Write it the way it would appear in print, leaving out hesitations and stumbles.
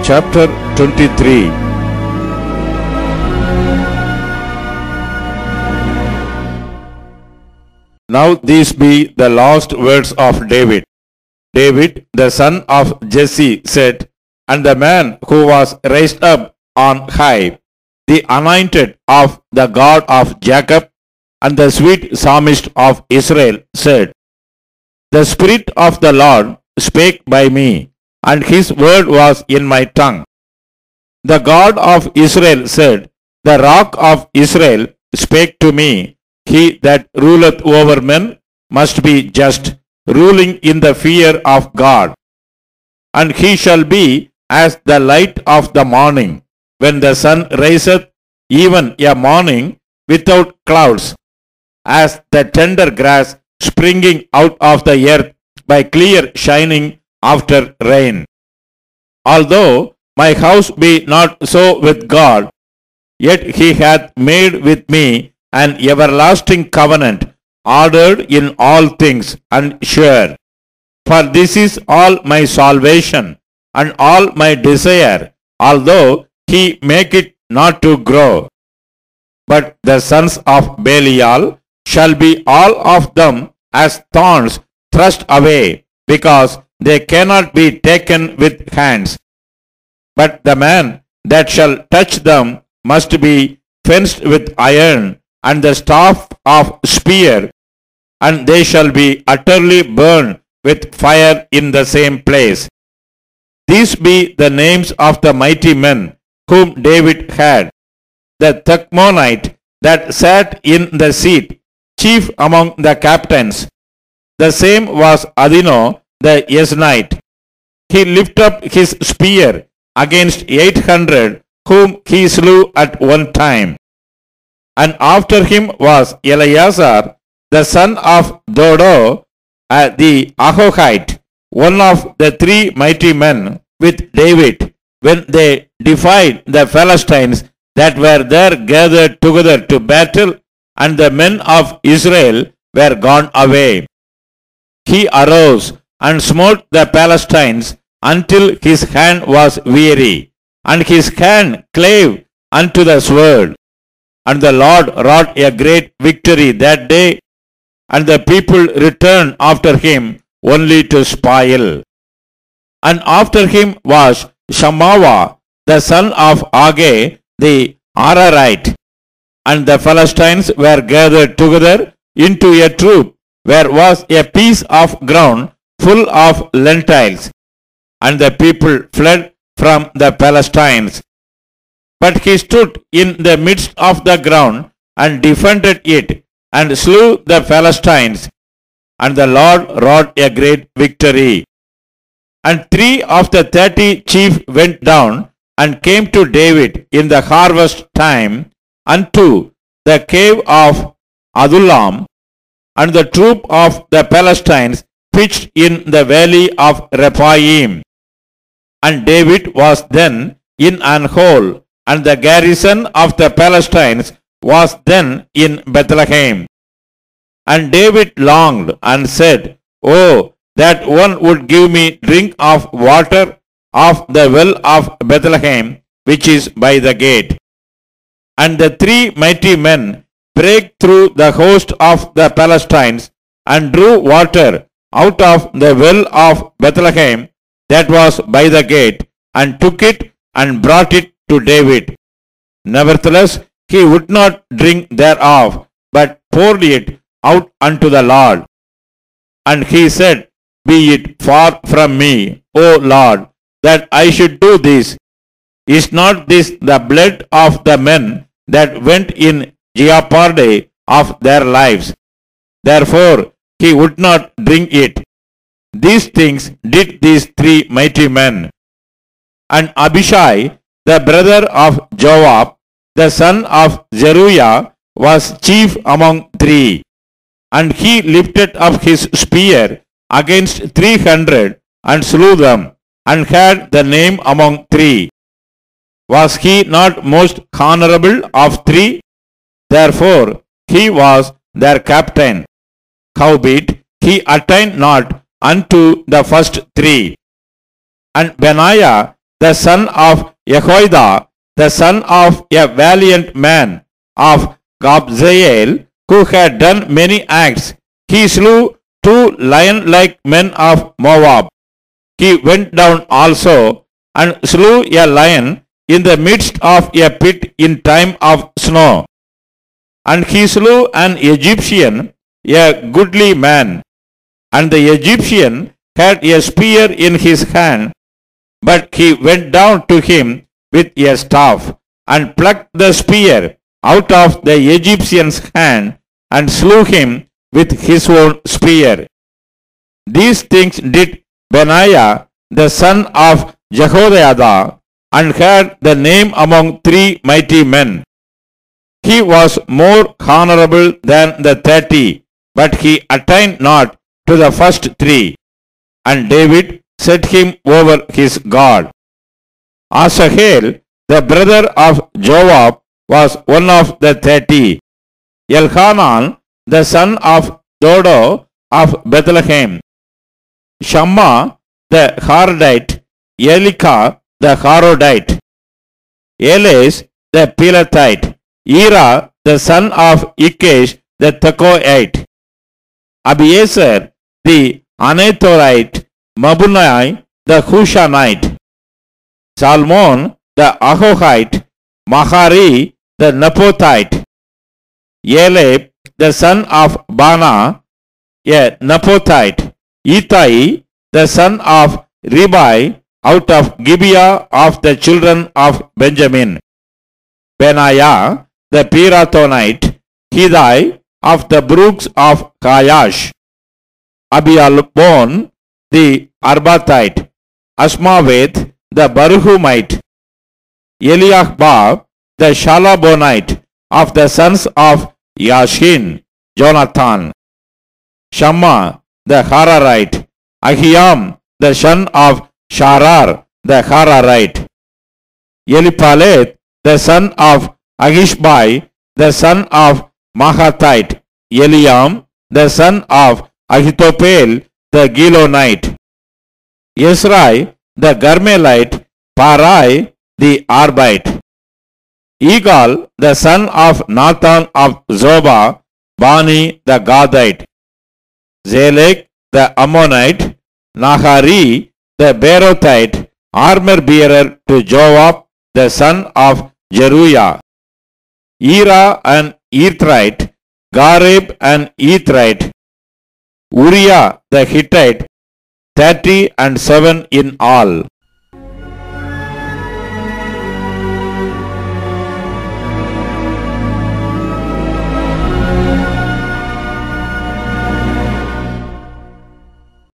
Chapter 23. Now these be the last words of David. David, the son of Jesse, said, and the man who was raised up on high, the anointed of the God of Jacob, and the sweet psalmist of Israel, said, the Spirit of the Lord spake by me, and his word was in my tongue. The God of Israel said, the rock of Israel spake to me, he that ruleth over men must be just, ruling in the fear of God. And he shall be as the light of the morning, when the sun riseth, even a morning without clouds, as the tender grass springing out of the earth by clear shining after rain. Although my house be not so with God, yet he hath made with me an everlasting covenant, ordered in all things and sure. For this is all my salvation and all my desire, although he make it not to grow. But the sons of Belial shall be all of them as thorns thrust away, because they cannot be taken with hands. But the man that shall touch them must be fenced with iron and the staff of spear, and they shall be utterly burned with fire in the same place. These be the names of the mighty men whom David had. The Thachmonite that sat in the seat, chief among the captains. The same was Adino the Yeznite. He lifted up his spear against 800 whom he slew at one time. And after him was Eleazar, the son of Dodo, the Ahohite, one of the three mighty men with David, when they defied the Philistines that were there gathered together to battle, and the men of Israel were gone away. He arose and smote the Philistines until his hand was weary, and his hand clave unto the sword. And the Lord wrought a great victory that day, and the people returned after him only to spoil. And after him was Shammah, the son of Agag, the Ararite. And the Philistines were gathered together into a troop, where was a piece of ground full of lentils. And the people fled from the Philistines. But he stood in the midst of the ground and defended it, and slew the Philistines. And the Lord wrought a great victory. And 3 of the 30 chief went down and came to David in the harvest time unto the cave of Adullam, and the troop of the Philistines pitched in the valley of Rephaim. And David was then in an hole, and the garrison of the Philistines was then in Bethlehem. And David longed and said, oh, that one would give me drink of water of the well of Bethlehem, which is by the gate. And the 3 mighty men brake through the host of the Philistines, and drew water out of the well of Bethlehem that was by the gate, and took it and brought it to David. Nevertheless, he would not drink thereof, but poured it out unto the Lord. And he said, be it far from me, O Lord, that I should do this. Is not this the blood of the men that went in jeopardy of their lives? Therefore he would not drink it. These things did these 3 mighty men. And Abishai, the brother of Joab, the son of Zeruiah, was chief among 3. And he lifted up his spear against 300 and slew them, and had the name among 3. Was he not most honorable of 3? Therefore he was their captain. Howbeit he attained not unto the first 3. And Benaiah, the son of Jehoiada, the son of a valiant man of Gabzael, who had done many acts. He slew 2 lion-like men of Moab. He went down also and slew a lion in the midst of a pit in time of snow. And he slew an Egyptian, a goodly man. And the Egyptian had a spear in his hand, but he went down to him with a staff, and plucked the spear out of the Egyptian's hand, and slew him with his own spear. These things did Benaiah, the son of Jehoiada, and had the name among 3 mighty men. He was more honorable than the 30, but he attained not to the first 3. And David set him over his guard. Asahel, the brother of Joab, was one of the 30. Elhanan, the son of Dodo of Bethlehem. Shammah, the Harodite. Elika, the Harodite. Elis, the Pelathite. Ira, the son of Ikesh, the Tekoite. Abiezer, the Anathorite. Mabunai, the Hushanite. Salmon, the Ahohite. Mahari, the Napothite. Eleb, the son of Bana, a Napothite. Ittai, the son of Ribai, out of Gibeah of the children of Benjamin. Benaiah, the Pirathonite. Hidai, of the brooks of Kayash. Abialbon, the Arbathite. Asmaveth, the Baruhumite. Eliahbab, the Shalabonite, of the sons of Yashin, Jonathan. Shammah, the Hararite. Ahiam, the son of Sharar, the Hararite. Elipaleth, the son of Agishbai, the son of Mahathite. Eliam, the son of Ahitophel, the Gilonite. Yesrai, the Garmelite. Parai, the Arbite. Egal, the son of Nathan of Zobah. Bani, the Gadite. Zelek, the Ammonite. Nahari, the Beerothite, armor-bearer to Joab, the son of Jeruiah. Ira and Ethrite. Gareb and Ethrite. Uriah the Hittite, 37 in all.